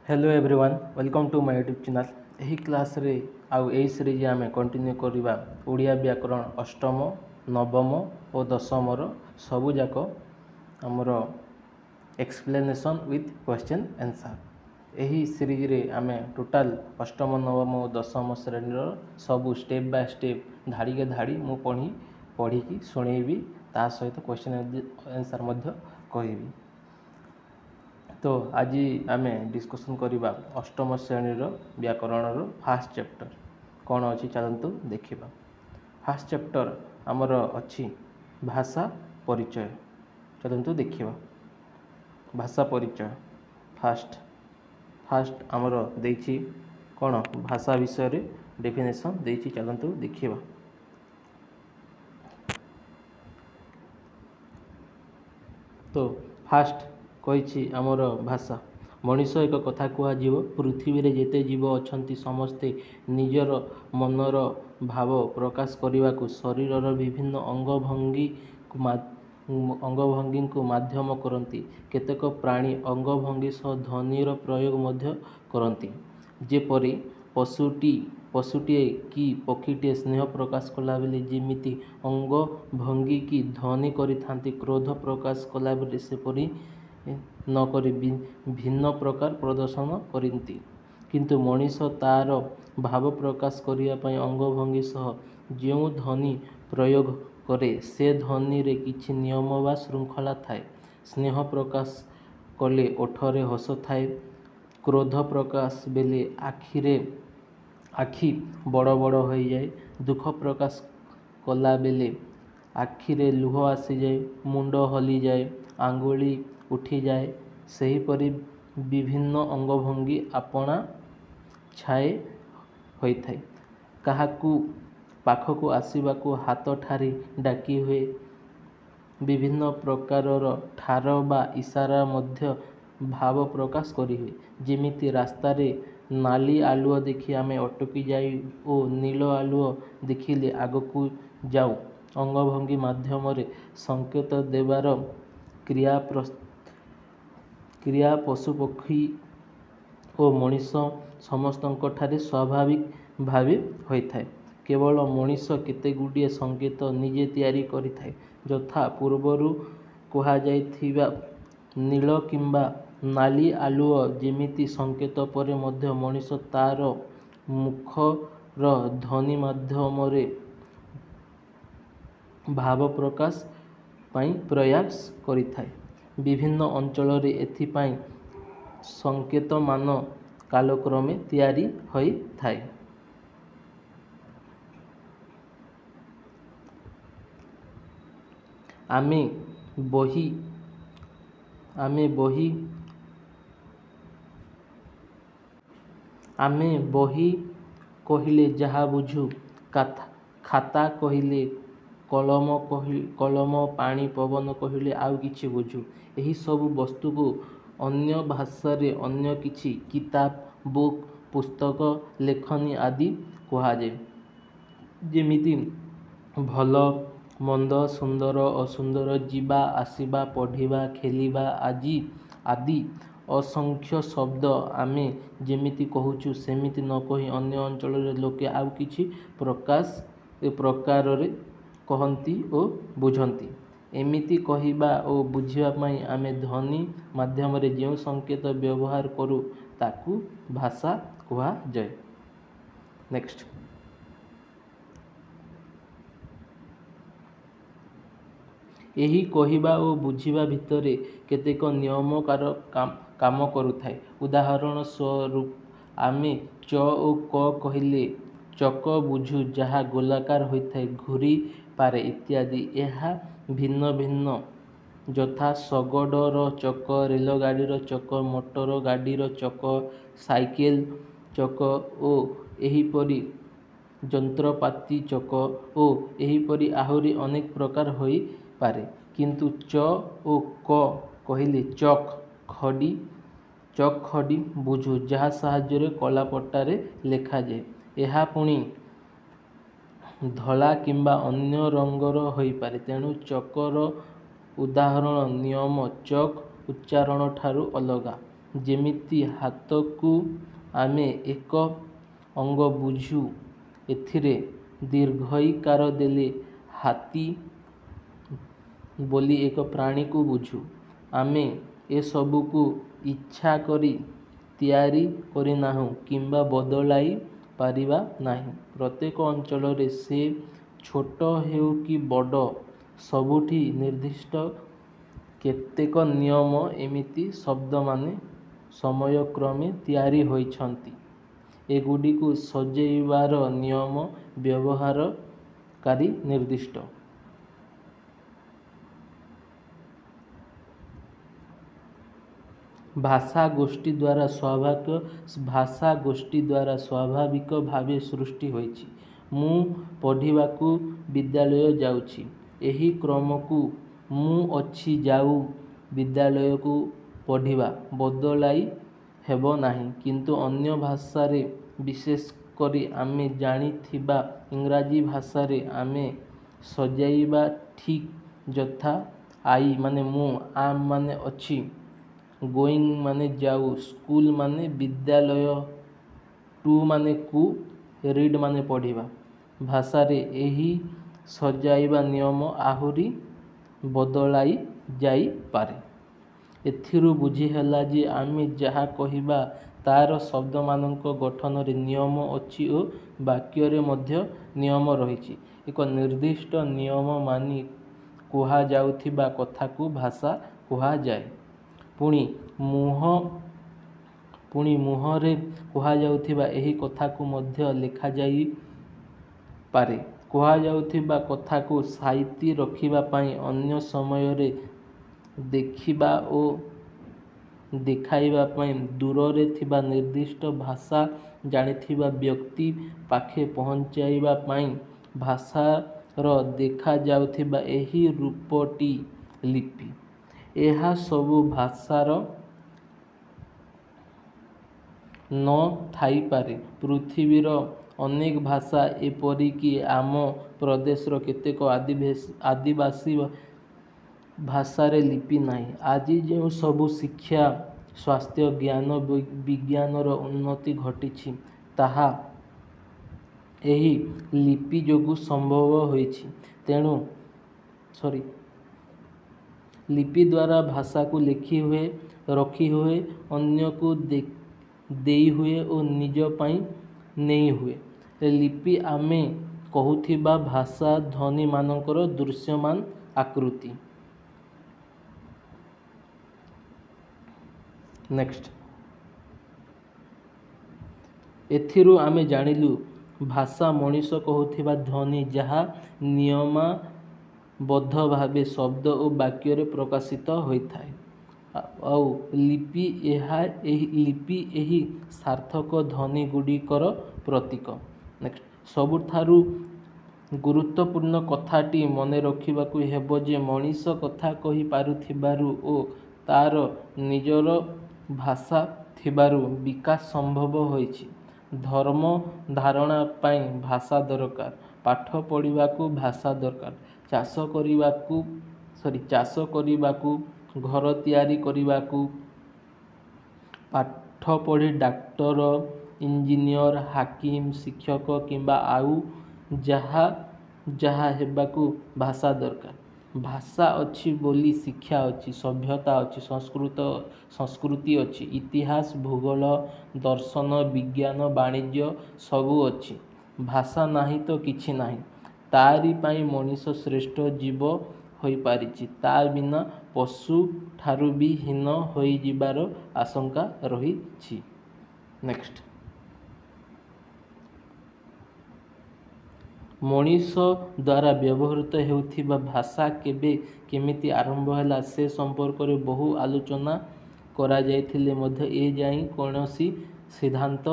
Hello everyone welcome to my YouTube channel. यही class रे आउ यही सीरीज आम कंटिन्यू करवा ओडिया व्याकरण अष्टम नवम और दशम सबुजाक आमर एक्सप्लेनेशन विथ क्वेश्चन आंसर। यही सीरीज रे आम टोटाल अष्टम नवम और दशम श्रेणी सबू स्टेप बाय स्टेप धाड़ी के धाड़ी मु पढ़ी शुणेबी ता सहित क्वेश्चन आंसर कहि। तो आज आम डिस्कसन करवा अष्टम श्रेणी व्याकरण फास्ट चैप्टर कौन अच्छी चलतु देखा। फास्ट चैप्टर आमर अच्छी भाषा परिचय। चलतु देखा भाषा परिचय। फास्ट आमर देछि कौन भाषा विषय रे डेफिनेशन देछि। चलतु देखा। तो फास्ट कही आमर भाषा मनीष एक कथा कह पृथ्वी रे जेते जीव अछंती समस्ते निजर मनर भाव प्रकाश करने को शरीरर विभिन्न अंगभंगी को माध्यम करती। केतेक प्राणी अंगभंगी सह ध्वनिर प्रयोग मध्य करती। जेपरि पशुटीए कि पक्षीटीए स्नेह प्रकाश कला बेले जेमिति अंग भंगी की ध्वनि करिथांती, क्रोध प्रकाश कला बेले सेपरि न करी भिन्न प्रकार प्रदर्शन करती। किंतु मनीष तार भाव प्रकाश करने पाई अंग भंगी सह जो ध्वनि प्रयोग करे से ध्वनि रे किछि नियम बा श्रृंखला थाए। स्नेह प्रकाश कले ओठरे हस थाए। क्रोध प्रकाश बेले आखि बड़ बड़ हो जाए। दुख प्रकाश कला बेले आखिरे लुह आसी जाए, मुंड हली जाए, आंगुली उठी जाए। सेहीपरि विभिन्न अंगभंगी आपणा छाए होइथाए। काहाकू पाखकू आसीबाकू हाथ ठारी डाकी हुए। विभिन्न प्रकारर ठार बा इशारा मध्य भाव प्रकाश करी हुए। जेमिति रास्ता रे नाली आलुओ देखि आमे अटकी जाई ओ नील आलुओ देखिले आगकू जाऊ। अंगभंगी माध्यम रे संकेत देवार क्रिया पशुपक्षी और मनीष समस्तଙ୍କ ठारे स्वाभाविक भावे होइथाए। केवल मनीष केते गुड़िए संकेत निजे तैयारी करिथाए। यथा पूर्वरु कहा जाइथिबा नील किंबा नाली आलुओ जेमिति संकेत परे मध्य मनीष तार मुखर ध्वनि माध्यम रे भाव प्रकाश पाई प्रयास करिथाए। विभिन्न अंचल रे एथिपाई संकेत मान कालक्रमे तैयारी होई थाए। आमे बही कहिले जहा बुझू, खाता कहिले कलम, पानी पवन कहिले आउ किछि बुझू। एही सब वस्तु को अन्य भाषा रे अन्य किछि किताब, बुक, पुस्तक, लेखनी आदि कहा जाए। जेमिति भल मंद, सुंदर असुंदर, जीवा आसीबा, पढ़िबा, खेलिबा आदि असंख्य शब्द आमे जेमिति कहूचु सेमिति न कही अन्य अंचल रे लोके आउ किछि प्रकार रे कहंती ओ बुझंती। एमिति कहिबा ओ बुझिबा पई आमे ध्वनि माध्यम रे जो संकेत व्यवहार करू ताकू भाषा कहा जाए। नेक्स्ट एही कहिबा ओ बुझिबा भितरे केतेक नियम काम करुथाए। उदाहरण स्वरूप आमे च ओ क कहिले चक बुझू जहा गोलाकार होइथाए, घूरी पारे इत्यादि। यह भिन्न भिन्न यथा शगडर चक, रेलगाड़ीर चक, मोटर गाड़ीर चक, साइकेल चक ओ एहीपरि यंत्रपाती चक ओ एहीपरि आहुरी अनेक प्रकार होई पारे। किंतु च ओ क कहिले चक खडी बुझू जहा साहाय्य कलापट्टारे लेखा जाए। यह पुणी धला किंबा अन्य रंगर होई पारे। तेणु चकर उदाहरण नियम चक उच्चारण ठारू अलगा। ଯେମିତି ହାତକୁ ଆମେ ଏକ ଅଙ୍ଗ ବୁଝୁ, ଏଥିରେ ଦୀର୍ଘଇକାର ଦେଲେ ହାତୀ ବୋଲି ଏକ ପ୍ରାଣୀକୁ ବୁଝୁ। ଆମେ ଏସବୁକୁ ଇଚ୍ଛା କରି ତିଆରି କରିନାହୁଁ କିମ୍ବା ବଦଳାଇ ପାରିବା ନାହିଁ। ପ୍ରତ୍ୟେକ ଅଞ୍ଚଳରେ, ସେ ଛୋଟ ହେଉ କି ବଡ଼, ସବୁଠି ନିର୍ଦ୍ଦିଷ୍ଟ କେତେକ ନିୟମ ଏମିତି ଶବ୍ଦମାନେ ସମୟକ୍ରମେ ତିଆରି ହୋଇଛନ୍ତି। ଏଗୁଡ଼ିକୁ ସଜେଇବାର ନିୟମ ବ୍ୟବହାରକାରୀ ନିର୍ଦ୍ଦିଷ୍ଟ ଭାଷା ଗୋଷ୍ଠୀ ଦ୍ୱାରା ସ୍ୱାଭାବିକ ଭାବେ ସୃଷ୍ଟି ହୋଇଛି। ମୁଁ ପଢ଼ିବାକୁ ବିଦ୍ୟାଳୟ ଯାଉଛି। ଏହି କ୍ରମକୁ ମୁଁ ଅଛି ଯାଉ ବିଦ୍ୟାଳୟକୁ ପଢ଼ିବା ବଦଳାଇ ହେବ ନାହିଁ। କିନ୍ତୁ ଅନ୍ୟ ଭାଷାରେ, ବିଶେଷ କରି ଆମେ ଜାଣିଥିବା ଇଂରାଜୀ ଭାଷାରେ ଆମେ ସଜାଇବା ଠିକ୍। ଯଥା ଆଇ ମାନେ ମୁଁ, ଆମ୍ ମାନେ ଅଛି, ଗୋଇଂ ମାନେ ଯାଉ, ସ୍କୁଲ ମାନେ ବିଦ୍ୟାଳୟ, ଟୁ ମାନେ କୁ, ରିଡ୍ ମାନେ ପଢ଼ିବା। ଭାଷାରେ ଏହି ସଜାଇବା ନିୟମ ଆହୁରି ବଦଳାଇ ଯାଇପାରେ। ଏଥିରୁ ବୁଝିହେଲା ଯେ ଆମେ ଯାହା କହିବା ତା'ର ଶବ୍ଦମାନଙ୍କ ଗଠନରେ ନିୟମ ଅଛି ଓ ବାକ୍ୟରେ ମଧ୍ୟ ନିୟମ ରହିଛି। ଏକ ନିର୍ଦ୍ଦିଷ୍ଟ ନିୟମ ମାନି କୁହାଯାଉଥିବା କଥାକୁ ଭାଷା କୁହାଯାଏ। ପୁଣି ମୁହଁରେ କୁହାଯାଉଥିବା ଏହି କଥାକୁ ମଧ୍ୟ ଲେଖାଯାଇପାରେ। କୁହାଯାଉଥିବା କଥାକୁ ସାଇତି ରଖିବା ପାଇଁ ଅନ୍ୟ ସମୟରେ ଦେଖିବା ଓ ଦେଖାଇବା ପାଇଁ ଦୂରରେ ଥିବା ନିର୍ଦ୍ଦିଷ୍ଟ ଭାଷା ଜାଣିଥିବା ବ୍ୟକ୍ତି ପାଖେ ପହଞ୍ଚାଇବା ପାଇଁ ଭାଷାର ଦେଖାଯାଉଥିବା ଏହି ରୂପଟି ଲିପି। ଏହା ସବୁ ଭାଷାର ନ ଥାଇପାରେ। ପୃଥିବୀର ଅନେକ ଭାଷା, ଏପରିକି ଆମ ପ୍ରଦେଶର କେତେକ ଆଦିବାସୀ ଭାଷାରେ ଲିପି ନାହିଁ। ଆଜି ଯେଉଁ ସବୁ ଶିକ୍ଷା, ସ୍ୱାସ୍ଥ୍ୟ, ଜ୍ଞାନ ବିଜ୍ଞାନର ଉନ୍ନତି ଘଟିଛି, ତାହା ଏହି ଲିପି ଯୋଗୁଁ ସମ୍ଭବ ହୋଇଛି। ଲିପି ଦ୍ୱାରା ଭାଷାକୁ ଲେଖିହୁଏ, ରଖିହୁଏ, ଅନ୍ୟକୁ ଦେଇହୁଏ ଓ ନିଜ ପାଇଁ ନେଇହୁଏ। ଲିପି ଆମେ କହୁଥିବା ଭାଷା ଧ୍ୱନିମାନଙ୍କର ଦୃଶ୍ୟମାନ ଆକୃତି। ଏଥିରୁ ଆମେ ଜାଣିଲୁ, ଭାଷା ମଣିଷ କହୁଥିବା ଧ୍ୱନି ଯାହା ନିୟମାବଦ୍ଧ ଭାବେ ଶବ୍ଦ ଓ ବାକ୍ୟରେ ପ୍ରକାଶିତ ହୋଇଥାଏ। ଆଉ ଲିପି ଏହି ସାର୍ଥକ ଧ୍ୱନିଗୁଡ଼ିକର ପ୍ରତୀକ। ସବୁଠାରୁ ଗୁରୁତ୍ୱପୂର୍ଣ୍ଣ କଥାଟି ମନେ ରଖିବାକୁ ହେବ ଯେ ମଣିଷ କଥା କହି ପାରୁଥିବାରୁ ଓ ତା'ର ନିଜର ଭାଷା ଥିବାରୁ ବିକାଶ ସମ୍ଭବ ହୋଇଛି। ଧର୍ମ ଧାରଣା ପାଇଁ ଭାଷା ଦରକାର, ପାଠ ପଢ଼ିବାକୁ ଭାଷା ଦରକାର, ଚାଷ କରିବାକୁ, ଘର ତିଆରି କରିବାକୁ, ପାଠ ପଢ଼ି ଡାକ୍ତର, ଇଞ୍ଜିନିୟର, ହାକିମ, ଶିକ୍ଷକ କିମ୍ବା ଆଉ ଯାହା ହେବାକୁ ଭାଷା ଦରକାର। ଭାଷା ଅଛି ବୋଲି ଶିକ୍ଷା ଅଛି, ସଭ୍ୟତା ଅଛି, ସଂସ୍କୃତି ଅଛି, ଇତିହାସ, ଭୂଗୋଳ, ଦର୍ଶନ, ବିଜ୍ଞାନ, ବାଣିଜ୍ୟ ସବୁ ଅଛି। ଭାଷା ନାହିଁ ତ କିଛି ନାହିଁ। ତାରି ପାଇଁ ମଣିଷ ଶ୍ରେଷ୍ଠ ଜୀବ ହୋଇପାରିଛି। ତା ବିନା ପଶୁ ଠାରୁ ବି ହୀନ ହୋଇଯିବାର ଆଶଙ୍କା ରହିଛି। ମଣିଷ ଦ୍ୱାରା ବ୍ୟବହୃତ ହେଉଥିବା ଭାଷା କେବେ କେମିତି ଆରମ୍ଭ ହେଲା ସେ ସମ୍ପର୍କରେ ବହୁ ଆଲୋଚନା କରାଯାଇଥିଲେ ମଧ୍ୟ ଏଯାଏ କୌଣସି ସିଦ୍ଧାନ୍ତ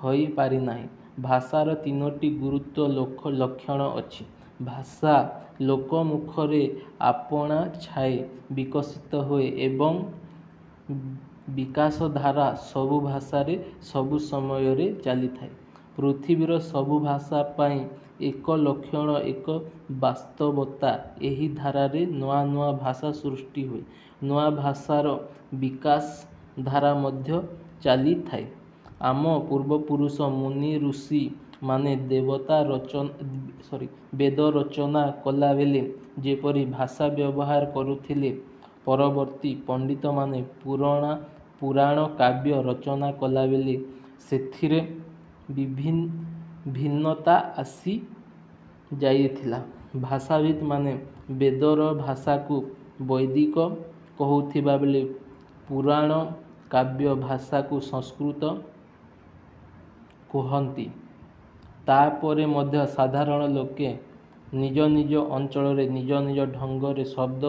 ହୋଇପାରିନାହିଁ। ଭାଷାର ତିନୋଟି ଗୁରୁତ୍ୱ ଲକ୍ଷଣ ଅଛି। ଭାଷା ଲୋକମୁଖରେ ଆପଣାଛାଏଁ ବିକଶିତ ହୁଏ ଏବଂ ବିକାଶଧାରା ସବୁ ଭାଷାରେ ସବୁ ସମୟରେ ଚାଲିଥାଏ। ପୃଥିବୀର ସବୁ ଭାଷା ପାଇଁ ଏକ ଲକ୍ଷଣ, ଏକ ବାସ୍ତବତା, ଏହି ଧାରାରେ ନୂଆ ନୂଆ ଭାଷା ସୃଷ୍ଟି ହୁଏ। ନୂଆ ଭାଷାର ବିକାଶ ଧାରା ମଧ୍ୟ ଚାଲିଥାଏ। ଆମ ପୂର୍ବପୁରୁଷ ମୁନି ଋଷି ମାନେ ବେଦ ରଚନା କଲାବେଳେ ଯେପରି ଭାଷା ବ୍ୟବହାର କରୁଥିଲେ, ପରବର୍ତ୍ତୀ ପଣ୍ଡିତମାନେ ପୁରାଣ କାବ୍ୟ ରଚନା କଲାବେଳେ ସେଥିରେ ଭିନ୍ନତା ଆସି ଯାଇଥିଲା। ଭାଷାବିତ୍ ମାନେ ବେଦର ଭାଷାକୁ ବୈଦିକ କହୁଥିବା ବେଳେ ପୁରାଣ କାବ୍ୟ ଭାଷାକୁ ସଂସ୍କୃତ କୁହନ୍ତି। ତାପରେ ମଧ୍ୟ ସାଧାରଣ ଲୋକେ ନିଜ ନିଜ ଅଞ୍ଚଳରେ ନିଜ ନିଜ ଢଙ୍ଗରେ ଶବ୍ଦ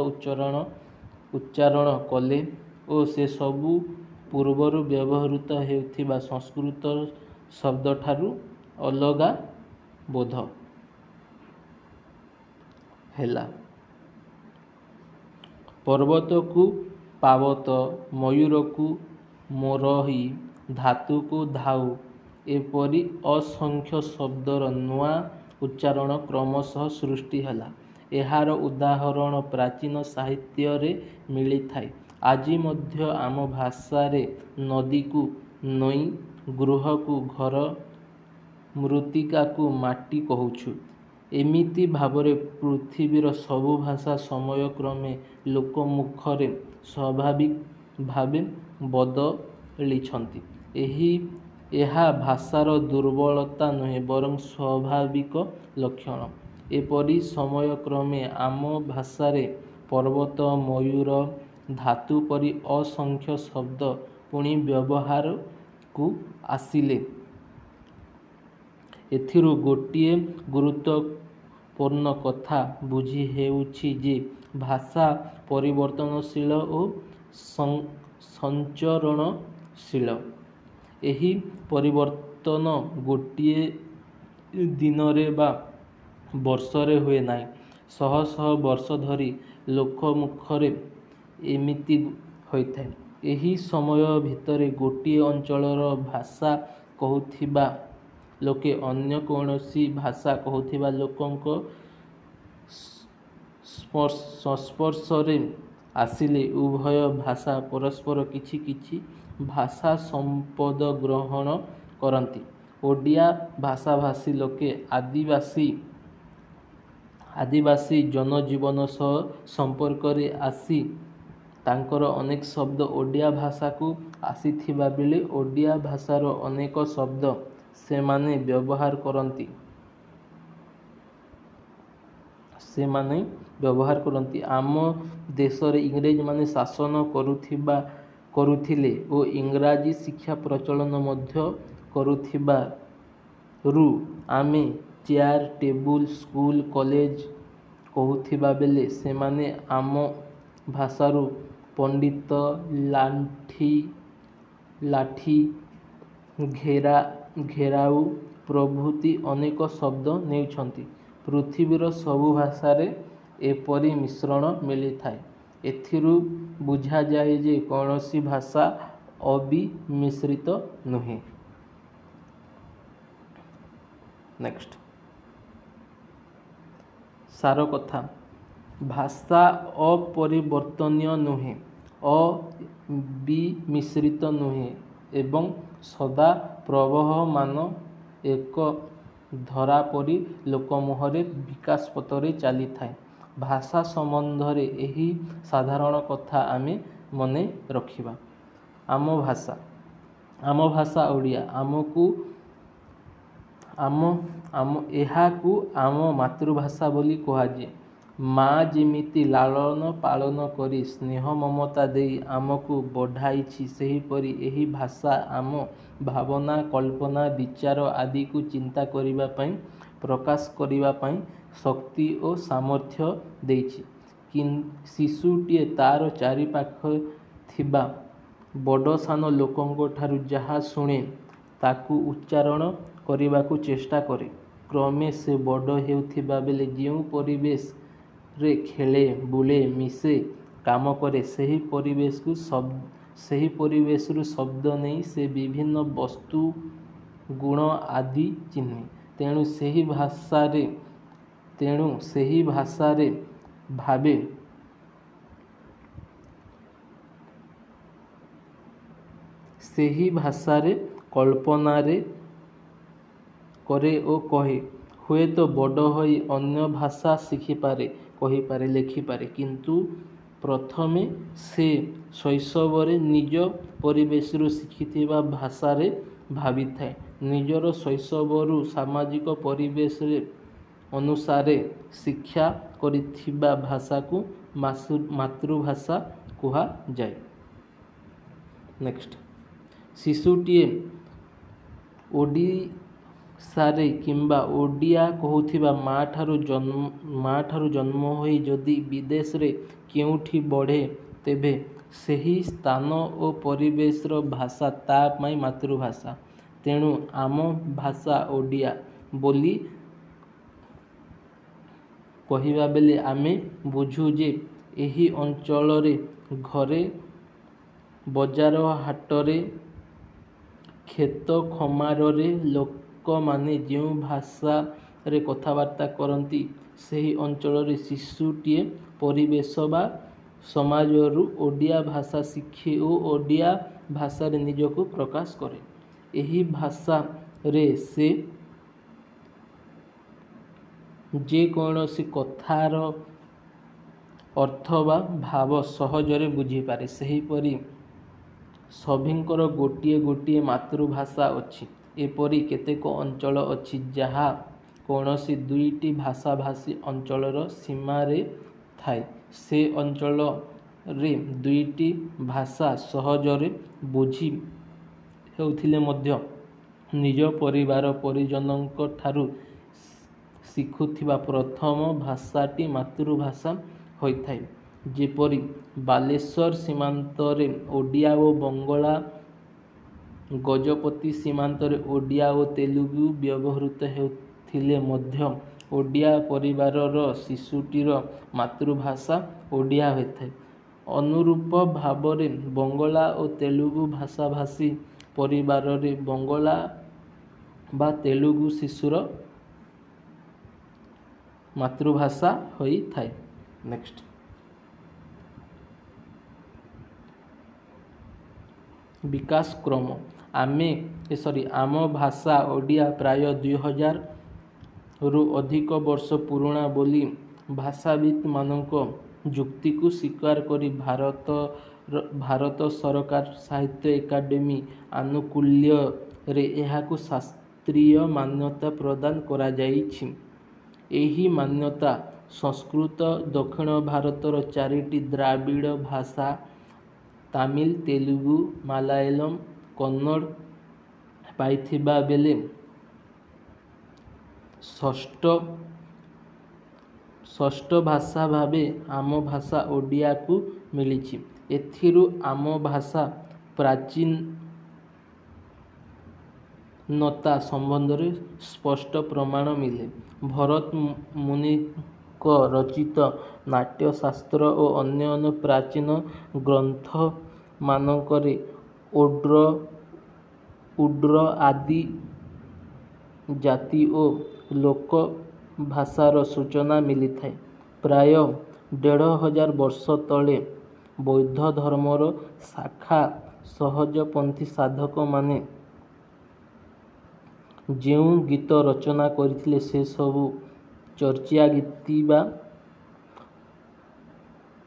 ଉଚ୍ଚାରଣ କଲେ ଓ ସେସବୁ ପୂର୍ବରୁ ବ୍ୟବହୃତ ହେଉଥିବା ସଂସ୍କୃତ ଶବ୍ଦଠାରୁ ଅଲଗା ବୋଧ ହେଲା। ପର୍ବତକୁ ପାବତ, ମୟୂରକୁ ମୋରହି, ଧାତୁକୁ ଧାଉ ଏପରି ଅସଂଖ୍ୟ ଶବ୍ଦର ନୂଆ ଉଚ୍ଚାରଣ କ୍ରମଶଃ ସୃଷ୍ଟି ହେଲା। ଏହାର ଉଦାହରଣ ପ୍ରାଚୀନ ସାହିତ୍ୟରେ ମିଳିଥାଏ। ଆଜି ମଧ୍ୟ ଆମ ଭାଷାରେ ନଦୀକୁ ନଈ, ଗୃହକୁ ଘର, ମୃତ୍ତିକାକୁ ମାଟି କହୁଛୁ। ଏମିତି ଭାବରେ ପୃଥିବୀର ସବୁ ଭାଷା ସମୟକ୍ରମେ ଲୋକମୁଖରେ ସ୍ୱାଭାବିକ ଭାବେ ବଦଳିଛନ୍ତି। ଏହା ଭାଷାର ଦୁର୍ବଳତା ନୁହେଁ, ବରଂ ସ୍ୱାଭାବିକ ଲକ୍ଷଣ। ଏପରି ସମୟକ୍ରମେ ଆମ ଭାଷାରେ ପର୍ବତ, ମୟୂର, ଧାତୁ ପରି ଅସଂଖ୍ୟ ଶବ୍ଦ ପୁଣି ବ୍ୟବହାରକୁ ଆସିଲେ। ଏଥିରୁ ଗୋଟିଏ ଗୁରୁତ୍ୱପୂର୍ଣ୍ଣ କଥା ବୁଝି ହେଉଛି ଯେ ଭାଷା ପରିବର୍ତ୍ତନଶୀଳ ଓ ସଞ୍ଚରଣଶୀଳ। ଏହି ପରିବର୍ତ୍ତନ ଗୋଟିଏ ଦିନରେ ବା ବର୍ଷରେ ହୁଏ ନାହିଁ। ଶହ ଶହ ବର୍ଷ ଧରି ଲୋକମୁଖରେ ଏମିତି ହୋଇଥାଏ। ଏହି ସମୟ ଭିତରେ ଗୋଟିଏ ଅଞ୍ଚଳର ଭାଷା କହୁଥିବା ଲୋକେ ଅନ୍ୟ କୌଣସି ଭାଷା କହୁଥିବା ଲୋକଙ୍କ ସଂସ୍ପର୍ଶରେ ଆସିଲେ ଉଭୟ ଭାଷା ପରସ୍ପର କିଛି କିଛି ଭାଷା ସମ୍ପଦ ଗ୍ରହଣ କରନ୍ତି। ଓଡ଼ିଆ ଭାଷାଭାଷୀ ଲୋକେ ଆଦିବାସୀ ଜନଜୀବନ ସହ ସମ୍ପର୍କରେ ଆସି ତାଙ୍କର ଅନେକ ଶବ୍ଦ ଓଡ଼ିଆ ଭାଷାକୁ ଆସିଥିବା ବେଳେ ଓଡ଼ିଆ ଭାଷାର ଅନେକ ଶବ୍ଦ ସେମାନେ ବ୍ୟବହାର କରନ୍ତି। ଆମ ଦେଶରେ ଇଂରେଜମାନେ ଶାସନ କରୁଥିଲେ ଓ ଇଂରାଜୀ ଶିକ୍ଷା ପ୍ରଚଳନ ମଧ୍ୟ କରୁଥିବାରୁ ଆମେ ଚେୟାର, ଟେବୁଲ, ସ୍କୁଲ, କଲେଜ କହୁଥିବା ବେଳେ ସେମାନେ ଆମ ଭାଷାରୁ ପଣ୍ଡିତ, ଲାଠି, ଘେରାଉ ପ୍ରଭୃତି ଅନେକ ଶବ୍ଦ ନେଉଛନ୍ତି। ପୃଥିବୀର ସବୁ ଭାଷାରେ ଏପରି ମିଶ୍ରଣ ମିଳିଥାଏ। ଏଥିରୁ ବୁଝାଯାଏ ଯେ କୌଣସି ଭାଷା ଅବିମିଶ୍ରିତ ନୁହେଁ। ସାରକଥା, ଭାଷା ଅପରିବର୍ତ୍ତନୀୟ ନୁହେଁ, ଅବିମିଶ୍ରିତ ନୁହେଁ ଏବଂ ସଦା ପ୍ରବହମାନ ଏକ ଧାରା ପରି ଲୋକମୁଖରେ ବିକାଶ ପଥରେ ଚାଲିଥାଏ। ଭାଷା ସମ୍ବନ୍ଧରେ ଏହି ସାଧାରଣ କଥା ଆମେ ମନେ ରଖିବା। ଆମ ଭାଷା ଓଡ଼ିଆ। ଏହାକୁ ଆମ ମାତୃଭାଷା ବୋଲି କୁହାଯାଏ। ମା' ଯେମିତି ଲାଳନ ପାଳନ କରି ସ୍ନେହ ମମତା ଦେଇ ଆମକୁ ବଢ଼ାଇଛି, ସେହିପରି ଏହି ଭାଷା ଆମ ଭାବନା, କଳ୍ପନା, ବିଚାର ଆଦିକୁ ଚିନ୍ତା କରିବା ପାଇଁ, ପ୍ରକାଶ କରିବା ପାଇଁ ଶକ୍ତି ଓ ସାମର୍ଥ୍ୟ ଦେଇଛି। ଶିଶୁଟିଏ ତା'ର ଚାରିପାଖେ ଥିବା ବଡ଼ ସାନ ଲୋକଙ୍କଠାରୁ ଯାହା ଶୁଣେ, ତାକୁ ଉଚ୍ଚାରଣ କରିବାକୁ ଚେଷ୍ଟା କରେ। କ୍ରମେ ସେ ବଡ଼ ହେଉଥିବା ବେଳେ ଯେଉଁ ପରିବେଶରେ ଖେଳେ, ବୁଲେ, ମିଶେ, କାମ କରେ, ସେହି ପରିବେଶରୁ ଶବ୍ଦ ନେଇ ସେ ବିଭିନ୍ନ ବସ୍ତୁ, ଗୁଣ ଆଦି ଚିହ୍ନେ। ତେଣୁ ସେହି ଭାଷାରେ ଭାବେ। ସେହି ଭାଷାରେ କଳ୍ପନାରେ କରେ ଓ କହେ। ହୁଏତ ବଡ଼ ହୋଇ ଅନ୍ୟ ଭାଷା ଶିଖିପାରେ, କହିପାରେ, ଲେଖିପାରେ, କିନ୍ତୁ ପ୍ରଥମେ ସେ ଶୈଶବରେ ନିଜ ପରିବେଶରୁ ଶିଖିଥିବା ଭାଷାରେ ଭାବିଥାଏ। ନିଜର ଶୈଶବରୁ ସାମାଜିକ ପରିବେଶ ଅନୁସାରେ ଶିକ୍ଷା କରିଥିବା ଭାଷାକୁ ମାତୃଭାଷା କୁହାଯାଏ। ନେକ୍ସଟ, ଶିଶୁଟିଏ ଓଡ଼ିଶାରେ କିମ୍ବା ଓଡ଼ିଆ କହୁଥିବା ମା'ଠାରୁ ଜନ୍ମ ହୋଇ ଯଦି ବିଦେଶରେ କେଉଁଠି ବଢ଼େ, ତେବେ ସେହି ସ୍ଥାନ ଓ ପରିବେଶର ଭାଷା ତା ପାଇଁ ମାତୃଭାଷା। ତେଣୁ ଆମ ଭାଷା ଓଡ଼ିଆ ବୋଲି କହିବା ବେଳେ ଆମେ ବୁଝୁ ଯେ ଏହି ଅଞ୍ଚଳରେ ଘରେ, ବଜାର ହାଟରେ, କ୍ଷେତ ଖମାରରେ ଲୋକମାନେ ଯେଉଁ ଭାଷାରେ କଥାବାର୍ତ୍ତା କରନ୍ତି, ସେହି ଅଞ୍ଚଳରେ ଶିଶୁଟିଏ ପରିବେଶ ବା ସମାଜରୁ ଓଡ଼ିଆ ଭାଷା ଶିଖେ ଓ ଓଡ଼ିଆ ଭାଷାରେ ନିଜକୁ ପ୍ରକାଶ କରେ। ଏହି ଭାଷାରେ ସେ ଯେକୌଣସି କଥାର ଅର୍ଥ ବା ଭାବ ସହଜରେ ବୁଝିପାରେ। ସେହିପରି ସଭିଙ୍କର ଗୋଟିଏ ଗୋଟିଏ ମାତୃଭାଷା ଅଛି। ଏପରି କେତେକ ଅଞ୍ଚଳ ଅଛି ଯାହା କୌଣସି ଦୁଇଟି ଭାଷାଭାଷୀ ଅଞ୍ଚଳର ସୀମାରେ ଥାଏ। ସେ ଅଞ୍ଚଳରେ ଦୁଇଟି ଭାଷା ସହଜରେ ବୁଝି ହେଉଥିଲେ ମଧ୍ୟ ନିଜ ପରିବାର ପରିଜନଙ୍କଠାରୁ ଶିଖୁଥିବା ପ୍ରଥମ ଭାଷାଟି ମାତୃଭାଷା ହୋଇଥାଏ। ଯେପରି ବାଲେଶ୍ୱର ସୀମାନ୍ତରେ ଓଡ଼ିଆ ଓ ବଙ୍ଗଳା, ଗଜପତି ସୀମାନ୍ତରେ ଓଡ଼ିଆ ଓ ତେଲୁଗୁ ବ୍ୟବହୃତ ହେଉଥିଲେ ମଧ୍ୟ ଓଡ଼ିଆ ପରିବାରର ଶିଶୁଟିର ମାତୃଭାଷା ଓଡ଼ିଆ ହୋଇଥାଏ। ଅନୁରୂପ ଭାବରେ ବଙ୍ଗଳା ଓ ତେଲୁଗୁ ଭାଷାଭାଷୀ ପରିବାରରେ ବଙ୍ଗଳା ବା ତେଲୁଗୁ ଶିଶୁର ମାତୃଭାଷା ହୋଇଥାଏ। ନେକ୍ସଟ, ବିକାଶ କ୍ରମ। ଆମ ଭାଷା ଓଡ଼ିଆ ପ୍ରାୟ 2000ରୁ ଅଧିକ ବର୍ଷ ପୁରୁଣା ବୋଲି ଭାଷାବିତ୍ମାନଙ୍କ ଯୁକ୍ତିକୁ ସ୍ୱୀକାର କରି ଭାରତ ସରକାର ସାହିତ୍ୟ ଏକାଡେମୀ ଆନୁକୂଲ୍ୟରେ ଏହାକୁ ଶାସ୍ତ୍ରୀୟ ମାନ୍ୟତା ପ୍ରଦାନ କରାଯାଇଛି। ଏହି ମାନ୍ୟତା ସଂସ୍କୃତ, ଦକ୍ଷିଣ ଭାରତର 4ଟି ଦ୍ରାବିଡ଼ ଭାଷା ତାମିଲ, ତେଲୁଗୁ, ମାଲାୟାଲମ, କନ୍ନଡ଼ ପାଇଥିବା ବେଳେ ଷଷ୍ଠ ଭାଷା ଭାବେ ଆମ ଭାଷା ଓଡ଼ିଆକୁ ମିଳିଛି। ଏଥିରୁ ଆମ ଭାଷା ପ୍ରାଚୀନତା ସମ୍ବନ୍ଧରେ ସ୍ପଷ୍ଟ ପ୍ରମାଣ ମିଳେ। ଭରତ ମୁନିଙ୍କ ରଚିତ ନାଟ୍ୟଶାସ୍ତ୍ର ଓ ଅନ୍ୟାନ୍ୟ ପ୍ରାଚୀନ ଗ୍ରନ୍ଥମାନଙ୍କରେ ଉଡ୍ର ଆଦି ଜାତି ଓ ଲୋକ ଭାଷାର ସୂଚନା ମିଳିଥାଏ। ପ୍ରାୟ 1500 ବର୍ଷ ତଳେ ବୌଦ୍ଧ ଧର୍ମର ଶାଖା ସହଜପନ୍ଥୀ ସାଧକମାନେ ଯେଉଁ ଗୀତ ରଚନା କରିଥିଲେ, ସେସବୁ ଚର୍ଚ୍ୟା ଗୀତି ବା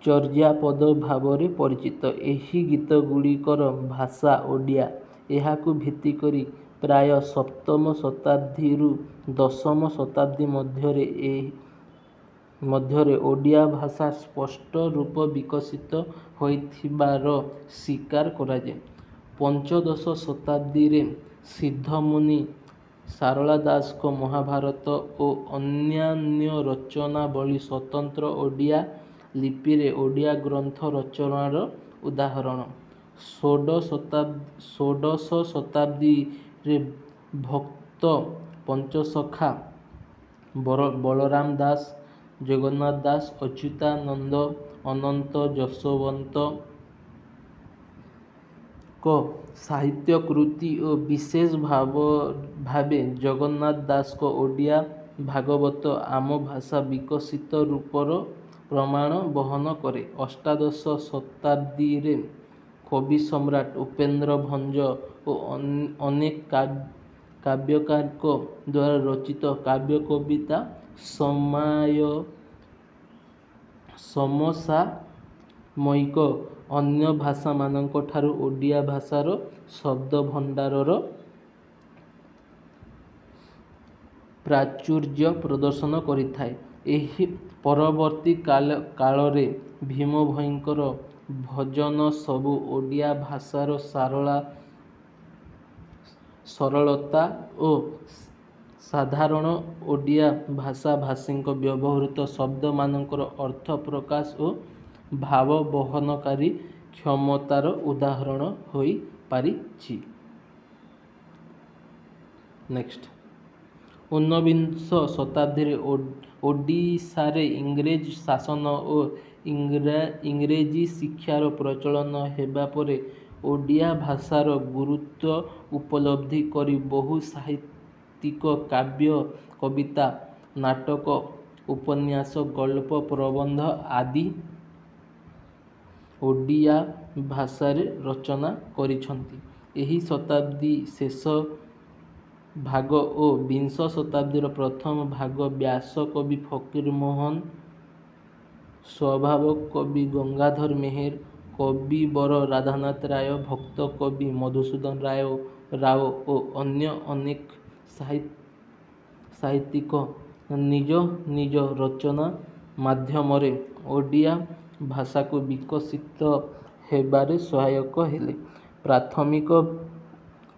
ଚର୍ଯାପଦ ଭାବରେ ପରିଚିତ। ଏହି ଗୀତଗୁଡ଼ିକର ଭାଷା ଓଡ଼ିଆ। ଏହାକୁ ଭିତ୍ତିକରି ପ୍ରାୟ 7ମ ଶତାବ୍ଦୀରୁ 10ମ ଶତାବ୍ଦୀ ମଧ୍ୟରେ ଓଡ଼ିଆ ଭାଷା ସ୍ପଷ୍ଟ ରୂପ ବିକଶିତ ହୋଇଥିବାର ସ୍ୱୀକାର କରାଯାଏ। ପଞ୍ଚଦଶ ଶତାବ୍ଦୀରେ ସିଦ୍ଧମୁନି ସାରଳା ଦାସଙ୍କ ମହାଭାରତ ଓ ଅନ୍ୟାନ୍ୟ ରଚନାବଳୀ ସ୍ୱତନ୍ତ୍ର ଓଡ଼ିଆ ଲିପିରେ ଓଡ଼ିଆ ଗ୍ରନ୍ଥ ରଚନାର ଉଦାହରଣ। ଷୋଡ଼ଶ ଶତାବ୍ଦୀରେ ଭକ୍ତ ପଞ୍ଚସଖା ବଳରାମ ଦାସ, ଜଗନ୍ନାଥ ଦାସ, ଅଚ୍ୟୁତାନନ୍ଦ, ଅନନ୍ତ ଯଶୋବନ୍ତଙ୍କ ସାହିତ୍ୟ କୃତି ଓ ବିଶେଷ ଭାବେ ଜଗନ୍ନାଥ ଦାସଙ୍କ ଓଡ଼ିଆ ଭାଗବତ ଆମ ଭାଷା ବିକଶିତ ରୂପର ପ୍ରମାଣ ବହନ କରେ। ଅଷ୍ଟାଦଶ ଶତାବ୍ଦୀରେ कवि सम्राट उपेन्द्र भंज और अनेक काव्यकारको द्वारा रचित काव्य कविता समसामयिक अन्य भाषा मानक ठारू ओडिया भाषार शब्द भंडारर प्राचुर्य प्रदर्शन करिथाए। एही परवर्ती कालरे भीम भयंकर भजन सबु ओडिया भाषार सरलता और साधारण ओडिया भाषा भाषी व्यवहृत शब्द मानकर अर्थ प्रकाश और भाव बहनकारी क्षमतार उदाहरण होई पारिछि। नेक्स्ट, 19 शताब्दी ओडिशारे इंग्रेज शासन और इंग्रेजी शिक्षार प्रचलन हेबा परे ओडिया भाषार गुरुत्व उपलब्धि करी बहु साहित्यिक काव्य कविता नाटक उपन्यास गल्प प्रबंध आदि ओडिया भाषारे रचना करिछन्ति। एही शताब्दी शेष भाग और 20 शताब्दीर प्रथम भाग व्यास कवि फकीरमोहन, स्वभाव कवि गंगाधर मेहेर, कविवर राधानाथ राय, भक्त कवि मधुसूदन राव और अन्य अनेक साहित्यिक निज निज रचना माध्यम ओडिया भाषा को विकसित हेबारे सहायक हेले। प्राथमिक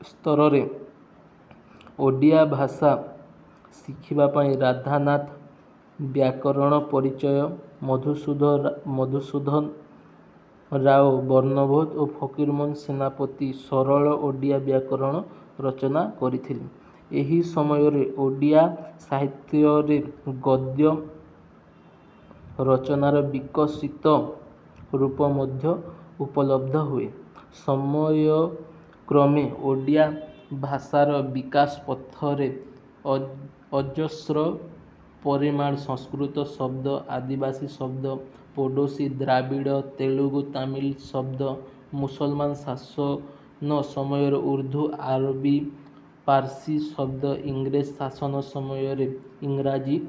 स्तर रे ओडिया भाषा शिखिबा पई राधानाथ व्याकरण परिचय, मधुसूदन राव वर्णबोध और फकीरमोहन सेनापति सरल ओडिया व्याकरण रचना करिथिले। एही समय रे ओडिया साहित्य रे गद्य रचनार विकसित रूप मध्य उपलब्ध हुए। समय क्रमे ओडिया भाषार विकास पथरे अजस्र परिमाण संस्कृत शब्द, आदिवासी शब्द, पड़ोसी द्राविड़ तेलुगु तमिल शब्द, मुसलमान शासन समय उर्दू अरबी पारसी शब्द, इंग्रेज शासन समय इंग्राजी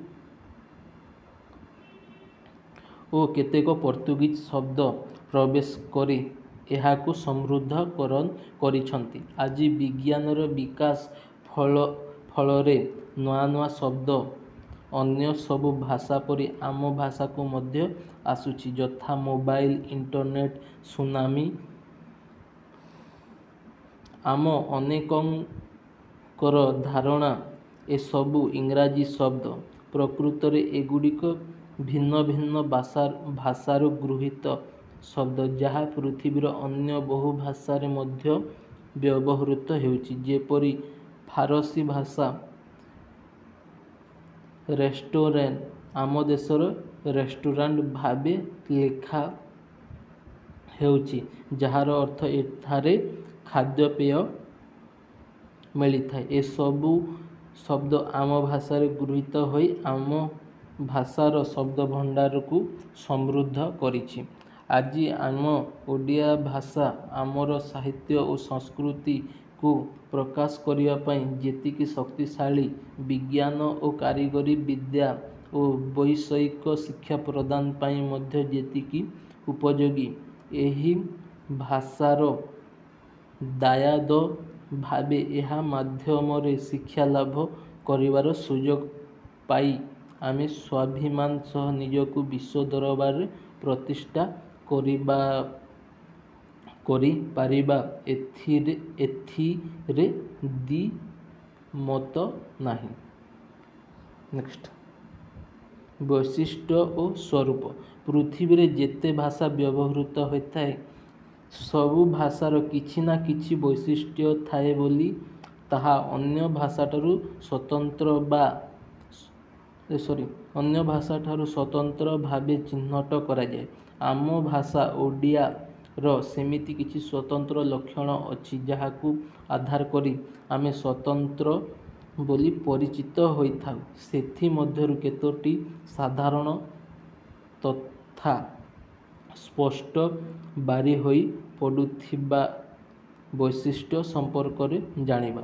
और केतेक पोर्तुगीज शब्द प्रवेश करी एहाकु समृद्ध करिछन्ति। आज विज्ञानर विकास फलरे नवा नवा शब्द अन्य सबु भाषा परि आम भाषा को मध्य आसुछि, यथा मोबाइल, इंटरनेट, सुनामी। आम अनेकंकर धारणा ए सबु इंग्राजी शब्द, प्रकृत रे एगुड़िक भिन्न भिन्न भाषार गृहीत शब्द जहाँ पृथ्वीर अन्य बहु भाषारे मध्य व्यवहृत हेउछि, जेपरि फारसी भाषा रेस्टोरेंट आम देशर रेस्टोरेंट भावे लेखा हेउछि, जहार अर्थ एठारे खाद्यपेय मिलिथाए। ए सबु शब्द आम भाषारे गृहीत होई आम भाषार शब्द भंडार को समृद्ध करिछि। आज आम ओडिया भाषा आमर साहित्य और संस्कृति को प्रकाश करिया पई जेतिकी शक्तिशाली, विज्ञान और कारीगरी विद्या और वैषयिक शिक्षा प्रदान पई मध्य जेतिकी उपयोगी, एही भाषार दायाद भावे एहा माध्यम रे शिक्षा लाभ करिवार सुयोग पाई आमे स्वाभिमान सह निजको विश्व दरबार रे प्रतिष्ठा करि पारिबा एथिरे दी मत नाही। नेक्स्ट, वैशिष्ट्य और स्वरूप। पृथ्वी रे जेते भाषा व्यवहृत होइथाए सबु भाषार किछि ना किछि वैशिष्ट्य थाए बोली ताहा अन्य भाषाठारु स्वतंत्र भावे चिह्नट करा जाए। आम भाषा ओडिया रो सेमिति किछि स्वतंत्र लक्षण अछि जहाकू आधार करी आमे स्वतंत्र बोली परिचित होइथाउ। सेथि मध्यरु केतोटी साधारण तथा स्पष्ट बारी होई ପଡ଼ୁଥିବା ବୈଶିଷ୍ଟ୍ୟ ସମ୍ପର୍କରେ ଜାଣିବା।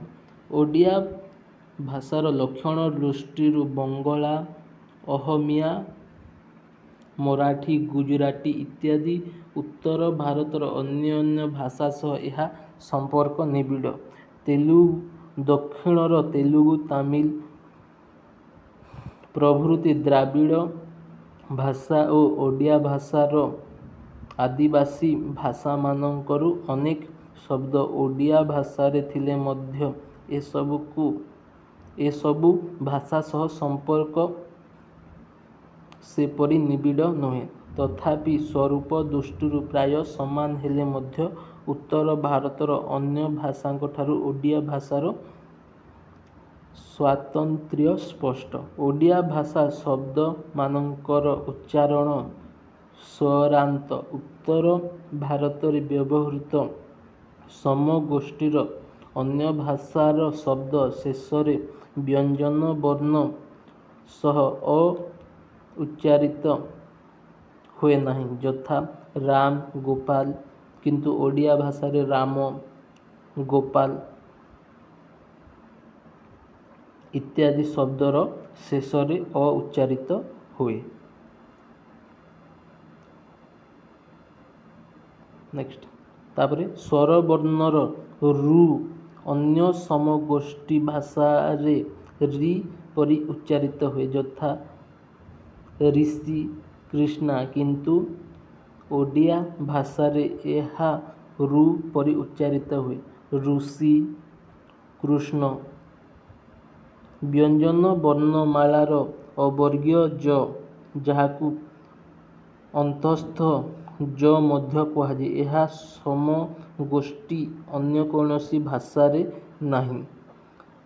ଓଡ଼ିଆ ଭାଷାର ଲକ୍ଷଣ ଦୃଷ୍ଟିରୁ ବଙ୍ଗଳା, ଅହମିଆ, ମରାଠୀ, ଗୁଜୁରାଟୀ ଇତ୍ୟାଦି ଉତ୍ତର ଭାରତର ଅନ୍ୟାନ୍ୟ ଭାଷା ସହ ଏହା ସମ୍ପର୍କ ନିବିଡ଼। ତେଲୁଗୁ ଦକ୍ଷିଣର ତେଲୁଗୁ, ତାମିଲ ପ୍ରଭୃତି ଦ୍ରାବିଡ଼ ଭାଷା ଓ ଓଡ଼ିଆ ଭାଷାର ଆଦିବାସୀ ଭାଷାମାନଙ୍କରୁ ଅନେକ ଶବ୍ଦ ଓଡ଼ିଆ ଭାଷାରେ ଥିଲେ ମଧ୍ୟ ଏସବୁ ଭାଷା ସହ ସମ୍ପର୍କ ସେପରି ନିବିଡ଼ ନୁହେଁ। ତଥାପି ସ୍ୱରୂପ ଦୃଷ୍ଟିରୁ ପ୍ରାୟ ସମାନ ହେଲେ ମଧ୍ୟ ଉତ୍ତର ଭାରତର ଅନ୍ୟ ଭାଷାଙ୍କଠାରୁ ଓଡ଼ିଆ ଭାଷାର ସ୍ୱାତନ୍ତ୍ର୍ୟ ସ୍ପଷ୍ଟ। ଓଡ଼ିଆ ଭାଷା ଶବ୍ଦମାନଙ୍କର ଉଚ୍ଚାରଣ ସ୍ୱରାନ୍ତ ଉତ୍ତର ଭାରତରେ ବ୍ୟବହୃତ ସମଗୋଷ୍ଠୀର ଅନ୍ୟ ଭାଷାର ଶବ୍ଦ ଶେଷରେ ବ୍ୟଞ୍ଜନ ବର୍ଣ୍ଣ ସହ ଉଚ୍ଚାରିତ ହୁଏ ନାହିଁ, ଯଥା ରାମ, ଗୋପାଳ, କିନ୍ତୁ ଓଡ଼ିଆ ଭାଷାରେ ରାମ, ଗୋପାଳ ଇତ୍ୟାଦି ଶବ୍ଦର ଶେଷରେ ଉଚ୍ଚାରିତ ହୁଏ। ନେକ୍ସଟ ତାପରେ ସ୍ୱରବର୍ଣ୍ଣର ରୁ ଅନ୍ୟ ସମଗୋଷ୍ଠୀ ଭାଷାରେ ରି ପରି ଉଚ୍ଚାରିତ ହୁଏ, ଯଥା ଋଷି, କୃଷ୍ଣା, କିନ୍ତୁ ଓଡ଼ିଆ ଭାଷାରେ ଏହା ରୁ ପରି ଉଚ୍ଚାରିତ ହୁଏ, ଋଷି, କୃଷ୍ଣ। ବ୍ୟଞ୍ଜନ ବର୍ଣ୍ଣମାଳାର ଅବର୍ଗୀୟ ଜ, ଯାହାକୁ ଅନ୍ତଃସ୍ଥ ଜ ମଧ୍ୟ କୁହାଯାଏ, ଏହା ସମଗୋଷ୍ଠୀ ଅନ୍ୟ କୌଣସି ଭାଷାରେ ନାହିଁ।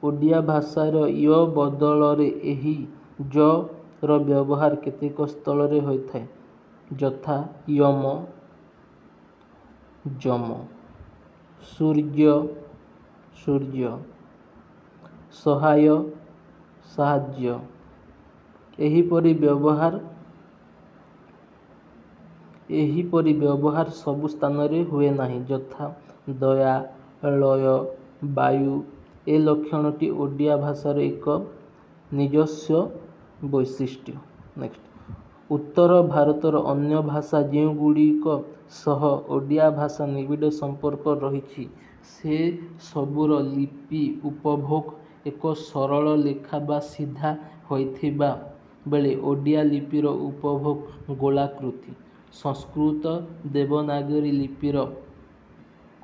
ଓଡ଼ିଆ ଭାଷାର ୟ ବଦଳରେ ଏହି ଜ ର ବ୍ୟବହାର କେତେକ ସ୍ଥଳରେ ହୋଇଥାଏ, ଯଥା ୟମ, ଯମ, ସୂର୍ଯ୍ୟ, ସୂର୍ଯ୍ୟ, ସହାୟ, ସାହାଯ୍ୟ। ଏହିପରି ବ୍ୟବହାର ସବୁ ସ୍ଥାନରେ ହୁଏ ନାହିଁ, ଯଥା ଦୟା, ଲୟ, ବାୟୁ। ଏ ଲକ୍ଷଣଟି ଓଡ଼ିଆ ଭାଷାର ଏକ ନିଜସ୍ୱ ବୈଶିଷ୍ଟ୍ୟ। ନେକ୍ସଟ ଉତ୍ତର ଭାରତର ଅନ୍ୟ ଭାଷା ଯେଉଁଗୁଡ଼ିକ ସହ ଓଡ଼ିଆ ଭାଷା ନିବିଡ଼ ସମ୍ପର୍କ ରହିଛି, ସେ ସବୁର ଲିପି ଉପଭୋଗ ଏକ ସରଳ ଲେଖା ବା ସିଧା ହୋଇଥିବା ବେଳେ ଓଡ଼ିଆ ଲିପିର ଉପଭୋଗ ଗୋଲାକୃତି। ସଂସ୍କୃତ ଦେବନାଗରୀ ଲିପିର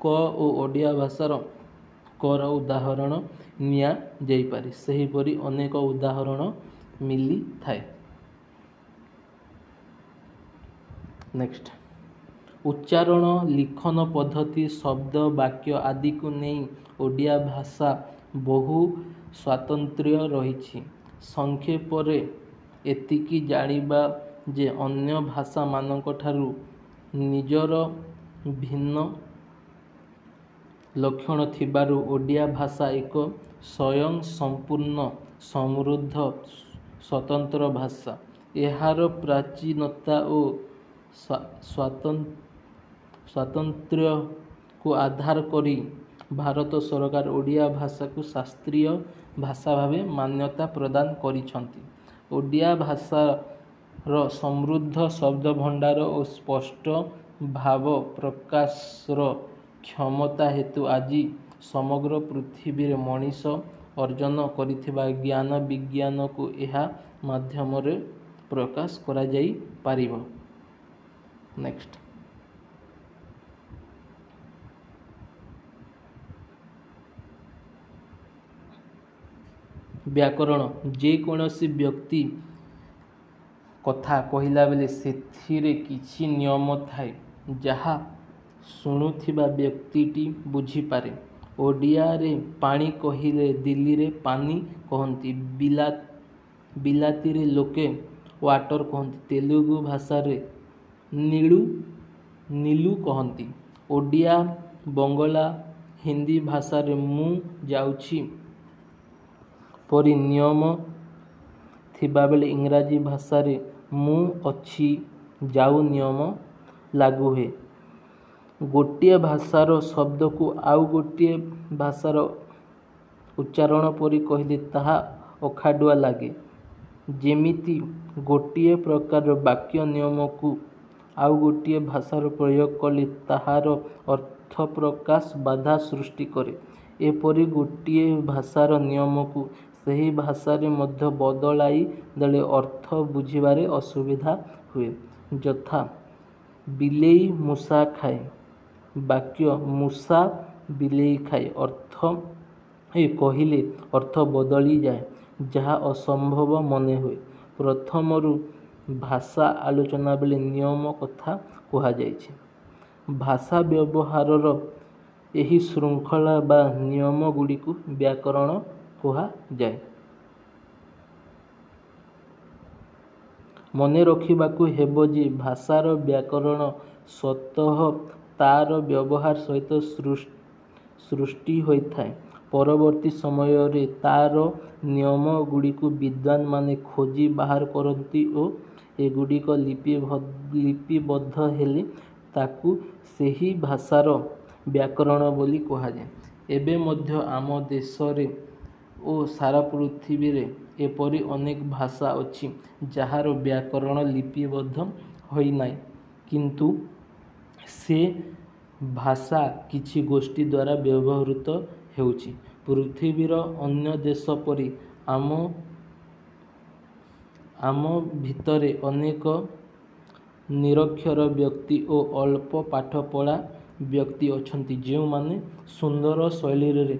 କ ଓ ଓଡ଼ିଆ ଭାଷାର କର ଉଦାହରଣ ନିଆଯାଇପାରେ। ସେହିପରି ଅନେକ ଉଦାହରଣ ମିଳିଥାଏ। ନେକ୍ସଟ ଉଚ୍ଚାରଣ, ଲିଖନ ପଦ୍ଧତି, ଶବ୍ଦ, ବାକ୍ୟ ଆଦିକୁ ନେଇ ଓଡ଼ିଆ ଭାଷା ବହୁ ସ୍ୱାତନ୍ତ୍ର୍ୟ ରହିଛି। ସଂକ୍ଷେପରେ ଏତିକି ଜାଣିବା ଯେ ଅନ୍ୟ ଭାଷାମାନଙ୍କଠାରୁ ନିଜର ଭିନ୍ନ ଲକ୍ଷଣ ଥିବାରୁ ଓଡ଼ିଆ ଭାଷା ଏକ ସ୍ୱୟଂସମ୍ପୂର୍ଣ୍ଣ, ସମୃଦ୍ଧ, ସ୍ୱତନ୍ତ୍ର ଭାଷା। ଏହାର ପ୍ରାଚୀନତା ଓ ସ୍ୱାତନ୍ତ୍ର୍ୟକୁ ଆଧାର କରି ଭାରତ ସରକାର ଓଡ଼ିଆ ଭାଷାକୁ ଶାସ୍ତ୍ରୀୟ ଭାଷା ଭାବେ ମାନ୍ୟତା ପ୍ରଦାନ କରିଛନ୍ତି। ଓଡ଼ିଆ ଭାଷାର ସମୃଦ୍ଧ ଶବ୍ଦଭଣ୍ଡାର ଓ ସ୍ପଷ୍ଟ ଭାବ ପ୍ରକାଶର କ୍ଷମତା ହେତୁ ଆଜି ସମଗ୍ର ପୃଥିବୀରେ ମଣିଷ ଅର୍ଜନ କରିଥିବା ଜ୍ଞାନ ବିଜ୍ଞାନକୁ ଏହା ମାଧ୍ୟମରେ ପ୍ରକାଶ କରାଯାଇପାରିବ। ନେକ୍ସଟ ବ୍ୟାକରଣ। ଯେକୌଣସି ବ୍ୟକ୍ତି କଥା କହିଲା ବେଳେ ସେଥିରେ କିଛି ନିୟମ ଥାଏ, ଯାହା ଶୁଣୁଥିବା ବ୍ୟକ୍ତିଟି ବୁଝିପାରେ। ଓଡ଼ିଆରେ ପାଣି କହିଲେ ଦିଲ୍ଲୀରେ ପାନି କହନ୍ତି, ବିଲାତିରେ ଲୋକେ ୱାଟର କହନ୍ତି, ତେଲୁଗୁ ଭାଷାରେ ନୀଲୁ କହନ୍ତି। ଓଡ଼ିଆ, ବଙ୍ଗଳା, ହିନ୍ଦୀ ଭାଷାରେ ମୁଁ ଯାଉଛି ପରି ନିୟମ ଥିବାବେଳେ ଇଂରାଜୀ ଭାଷାରେ ମୁଁ ଅଛି ଯାଉ ନିୟମ ଲାଗୁ ହୁଏ। ଗୋଟିଏ ଭାଷାର ଶବ୍ଦକୁ ଆଉ ଗୋଟିଏ ଭାଷାର ଉଚ୍ଚାରଣ ପରି କହିଲେ ତାହା ଅଖାଡୁଆ ଲାଗେ। ଯେମିତି ଗୋଟିଏ ପ୍ରକାର ବାକ୍ୟ ନିୟମକୁ ଆଉ ଗୋଟିଏ ଭାଷାର ପ୍ରୟୋଗ କଲେ ତାହାର ଅର୍ଥ ପ୍ରକାଶ ବାଧା ସୃଷ୍ଟି କରେ। ଏପରି ଗୋଟିଏ ଭାଷାର ନିୟମକୁ ସେହି ଭାଷାରେ ମଧ୍ୟ ବଦଳାଇ ଦେଲେ ଅର୍ଥ ବୁଝିବାରେ ଅସୁବିଧା ହୁଏ। ଯଥା ବିଲେଇ ମୂଷା ଖାଏ। ବାକ୍ୟ ମୂଷା ବିଲେଇ ଖାଏ ଅର୍ଥ କହିଲେ ଅର୍ଥ ବଦଳିଯାଏ, ଯାହା ଅସମ୍ଭବ ମନେ ହୁଏ। ପ୍ରଥମରୁ ଭାଷା ଆଲୋଚନା ବେଳେ ନିୟମ କଥା କୁହାଯାଇଛି। ଭାଷା ବ୍ୟବହାରର ଏହି ଶୃଙ୍ଖଳା ବା ନିୟମ ଗୁଡ଼ିକୁ ବ୍ୟାକରଣ କୁହାଯାଏ। ମନେ ରଖିବାକୁ ହେବ ଯେ ଭାଷାର ବ୍ୟାକରଣ ସ୍ୱତଃ ତା'ର ବ୍ୟବହାର ସହିତ ସୃଷ୍ଟି ହୋଇଥାଏ। ପରବର୍ତ୍ତୀ ସମୟରେ ତା'ର ନିୟମ ଗୁଡ଼ିକୁ ବିଦ୍ୱାନମାନେ ଖୋଜି ବାହାର କରନ୍ତି ଓ ଏଗୁଡ଼ିକ ଲିପିବଦ୍ଧ ହେଲେ ତାକୁ ସେହି ଭାଷାର ବ୍ୟାକରଣ ବୋଲି କୁହାଯାଏ। ଏବେ ମଧ୍ୟ ଆମ ଦେଶରେ ଓ ସାରା ପୃଥିବୀରେ ଏପରି ଅନେକ ଭାଷା ଅଛି ଯାହାର ବ୍ୟାକରଣ ଲିପିବଦ୍ଧ ହୋଇନାହିଁ, କିନ୍ତୁ ସେ ଭାଷା କିଛି ଗୋଷ୍ଠୀ ଦ୍ୱାରା ବ୍ୟବହୃତ ହେଉଛି। ପୃଥିବୀର ଅନ୍ୟ ଦେଶ ପରି ଆମ ଭିତରେ ଅନେକ ନିରକ୍ଷର ବ୍ୟକ୍ତି ଓ ଅଳ୍ପ ପାଠପଢ଼ା ବ୍ୟକ୍ତି ଅଛନ୍ତି, ଯେଉଁମାନେ ସୁନ୍ଦର ଶୈଳୀରେ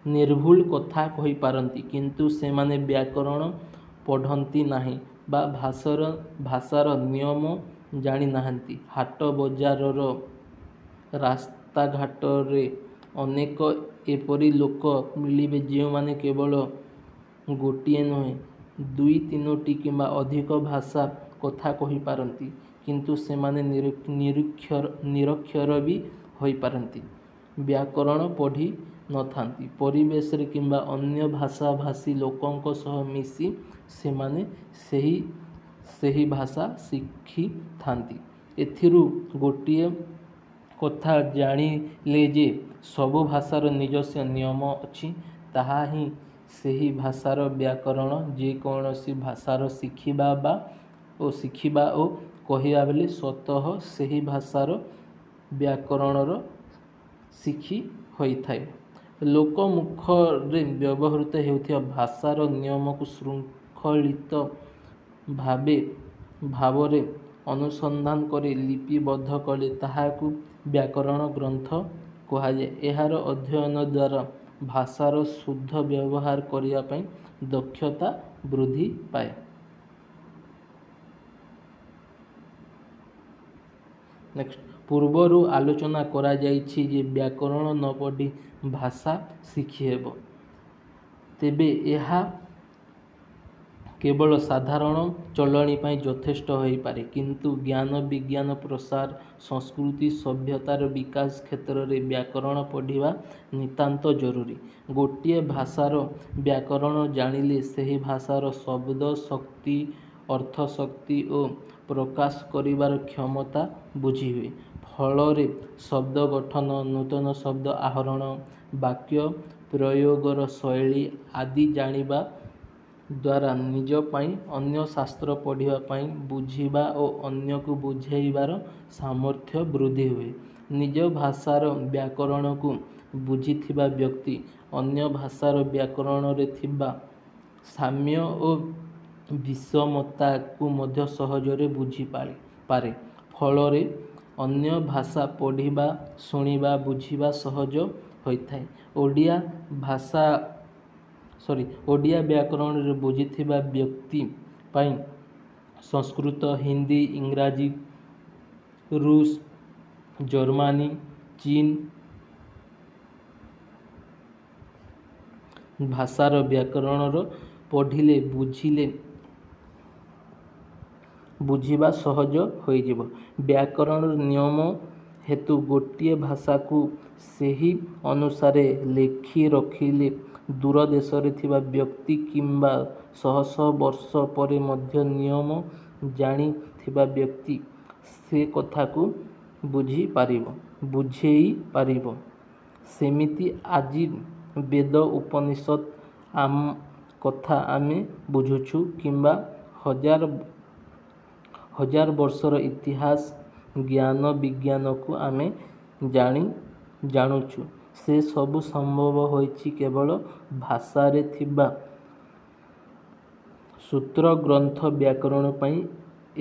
ନିର୍ଭୁଲ କଥା କହିପାରନ୍ତି, କିନ୍ତୁ ସେମାନେ ବ୍ୟାକରଣ ପଢ଼ନ୍ତି ନାହିଁ ବା ଭାଷାର ନିୟମ ଜାଣିନାହାନ୍ତି। ହାଟ ବଜାରର ରାସ୍ତାଘାଟରେ ଅନେକ ଏପରି ଲୋକ ମିଳିବେ ଯେଉଁମାନେ କେବଳ ଗୋଟିଏ ନୁହେଁ, ଦୁଇ ତିନୋଟି କିମ୍ବା ଅଧିକ ଭାଷା କଥା କହିପାରନ୍ତି, କିନ୍ତୁ ସେମାନେ ନିରକ୍ଷର ବି ହୋଇପାରନ୍ତି। ବ୍ୟାକରଣ ପଢ଼ି ନଥାନ୍ତି। ପରିବେଶରେ କିମ୍ବା ଅନ୍ୟ ଭାଷାଭାଷୀ ଲୋକଙ୍କ ସହ ମିଶି ସେମାନେ ସେହି ଭାଷା ଶିଖିଥାନ୍ତି। ଏଥିରୁ ଗୋଟିଏ କଥା ଜାଣିଲେ ଯେ ସବୁ ଭାଷାର ନିଜସ୍ୱ ନିୟମ ଅଛି। ତାହା ହିଁ ସେହି ଭାଷାର ବ୍ୟାକରଣ। ଯେକୌଣସି ଭାଷାର ଶିଖିବା ଓ କହିବା ବେଳେ ସ୍ୱତଃ ସେହି ଭାଷାର ବ୍ୟାକରଣର ଶିଖି ହୋଇଥାଏ। ଲୋକମୁଖରେ ବ୍ୟବହୃତ ହେଉଥିବା ଭାଷାର ନିୟମକୁ ଶୃଙ୍ଖଳିତ ଭାବରେ ଅନୁସନ୍ଧାନ କରି ଲିପିବଦ୍ଧ କଲେ ତାହାକୁ ବ୍ୟାକରଣ ଗ୍ରନ୍ଥ କୁହାଯାଏ। ଏହାର ଅଧ୍ୟୟନ ଦ୍ୱାରା ଭାଷାର ଶୁଦ୍ଧ ବ୍ୟବହାର କରିବା ପାଇଁ ଦକ୍ଷତା ବୃଦ୍ଧି ପାଏ। ପୂର୍ବରୁ ଆଲୋଚନା କରାଯାଇଛି ଯେ ବ୍ୟାକରଣ ନ ପଢ଼ି ଭାଷା ଶିଖିହେବ। ତେବେ ଏହା କେବଳ ସାଧାରଣ ଚଳଣି ପାଇଁ ଯଥେଷ୍ଟ ହୋଇପାରେ, କିନ୍ତୁ ଜ୍ଞାନ ବିଜ୍ଞାନ ପ୍ରସାର, ସଂସ୍କୃତି ସଭ୍ୟତାର ବିକାଶ କ୍ଷେତ୍ରରେ ବ୍ୟାକରଣ ପଢ଼ିବା ନିତାନ୍ତ ଜରୁରୀ। ଗୋଟିଏ ଭାଷାର ବ୍ୟାକରଣ ଜାଣିଲେ ସେହି ଭାଷାର ଶବ୍ଦ ଶକ୍ତି, ଅର୍ଥ ଶକ୍ତି ଓ ପ୍ରକାଶ କରିବାର କ୍ଷମତା ବୁଝିହୁଏ। ଫଳରେ ଶବ୍ଦ ଗଠନ, ନୂତନ ଶବ୍ଦ ଆହରଣ, ବାକ୍ୟ ପ୍ରୟୋଗର ଶୈଳୀ ଆଦି ଜାଣିବା ଦ୍ୱାରା ନିଜ ପାଇଁ, ଅନ୍ୟ ଶାସ୍ତ୍ର ପଢ଼ିବା ପାଇଁ, ବୁଝିବା ଓ ଅନ୍ୟକୁ ବୁଝାଇବାର ସାମର୍ଥ୍ୟ ବୃଦ୍ଧି ହୁଏ। ନିଜ ଭାଷାର ବ୍ୟାକରଣକୁ ବୁଝିଥିବା ବ୍ୟକ୍ତି ଅନ୍ୟ ଭାଷାର ବ୍ୟାକରଣରେ ଥିବା ସାମ୍ୟ ଓ ବିଷମତାକୁ ମଧ୍ୟ ସହଜରେ ବୁଝିପାରେ। ଫଳରେ ଅନ୍ୟ ଭାଷା ପଢ଼ିବା, ଶୁଣିବା, ବୁଝିବା ସହଜ ହୋଇଥାଏ। ଓଡ଼ିଆ ବ୍ୟାକରଣରେ ବୁଝିଥିବା ବ୍ୟକ୍ତି ପାଇଁ ସଂସ୍କୃତ, ହିନ୍ଦୀ, ଇଂରାଜୀ, ରୁଷ, ଜର୍ମାନୀ, ଚୀନ ଭାଷାର ବ୍ୟାକରଣ ପଢ଼ିଲେ ବୁଝିବା ସହଜ ହୋଇଯିବ। ବ୍ୟାକରଣର ନିୟମ ହେତୁ ଗୋଟିଏ ଭାଷାକୁ ସେହି ଅନୁସାରେ ଲେଖି ରଖିଲେ ଦୂର ଦେଶରେ ଥିବା ବ୍ୟକ୍ତି କିମ୍ବା ଶହ ଶହ ବର୍ଷ ପରେ ମଧ୍ୟ ନିୟମ ଜାଣିଥିବା ବ୍ୟକ୍ତି ସେ କଥାକୁ ବୁଝେଇ ପାରିବ। ସେମିତି ଆଜି ବେଦ ଉପନିଷଦ କଥା ଆମେ ବୁଝୁଛୁ କିମ୍ବା ହଜାର ବର୍ଷର ଇତିହାସ ଜ୍ଞାନ ବିଜ୍ଞାନକୁ ଆମେ ଜାଣୁଛୁ, ସେ ସବୁ ସମ୍ଭବ ହୋଇଛି କେବଳ ଭାଷାରେ ଥିବା ସୂତ୍ର ଗ୍ରନ୍ଥ ବ୍ୟାକରଣ ପାଇଁ।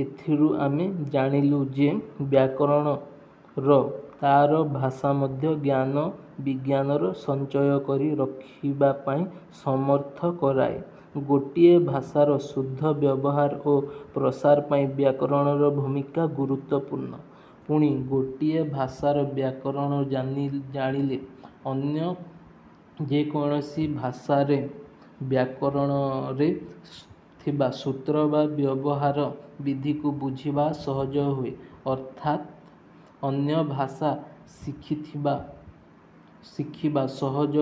ଏଥିରୁ ଆମେ ଜାଣିଲୁ ଯେ ବ୍ୟାକରଣର ତା'ର ଭାଷା ମଧ୍ୟ ଜ୍ଞାନ ବିଜ୍ଞାନର ସଞ୍ଚୟ କରି ରଖିବା ପାଇଁ ସମର୍ଥ କରାଏ। ଗୋଟିଏ ଭାଷାର ଶୁଦ୍ଧ ବ୍ୟବହାର ଓ ପ୍ରସାର ପାଇଁ ବ୍ୟାକରଣର ଭୂମିକା ଗୁରୁତ୍ୱପୂର୍ଣ୍ଣ। ପୁଣି ଗୋଟିଏ ଭାଷାର ବ୍ୟାକରଣ ଜାଣିଲେ ଅନ୍ୟ ଯେକୌଣସି ଭାଷାରେ ବ୍ୟାକରଣରେ ଥିବା ସୂତ୍ର ବା ବ୍ୟବହାର ବିଧିକୁ ବୁଝିବା ସହଜ ହୁଏ। ଅର୍ଥାତ୍ ଅନ୍ୟ ଭାଷା ଶିଖିବା ସହଜ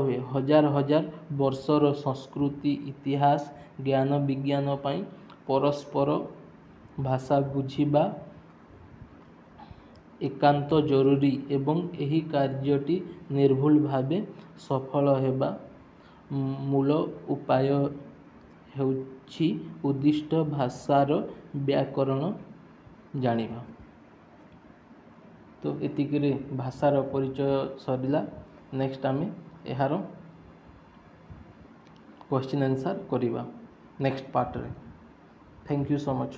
ହୁଏ। ହଜାର ହଜାର ବର୍ଷର ସଂସ୍କୃତି ଇତିହାସ ଜ୍ଞାନ ବିଜ୍ଞାନ ପାଇଁ ପରସ୍ପର ଭାଷା ବୁଝିବା ଏକାନ୍ତ ଜରୁରୀ ଏବଂ ଏହି କାର୍ଯ୍ୟଟି ନିର୍ଭୁଲ ଭାବେ ସଫଳ ହେବା ମୂଳ ଉପାୟ ହେଉଛି ଉଦ୍ଦିଷ୍ଟ ଭାଷାର ବ୍ୟାକରଣ ଜାଣିବା। ତ ଏତିକିରେ ଭାଷାର ପରିଚୟ ସରିଲା। ନେକ୍ସଟ ଆମେ ଏହାର କ୍ୱେଶ୍ଚିନ୍ ଆନ୍ସର୍ କରିବା ନେକ୍ସଟ ପାର୍ଟରେ। Thank you so much.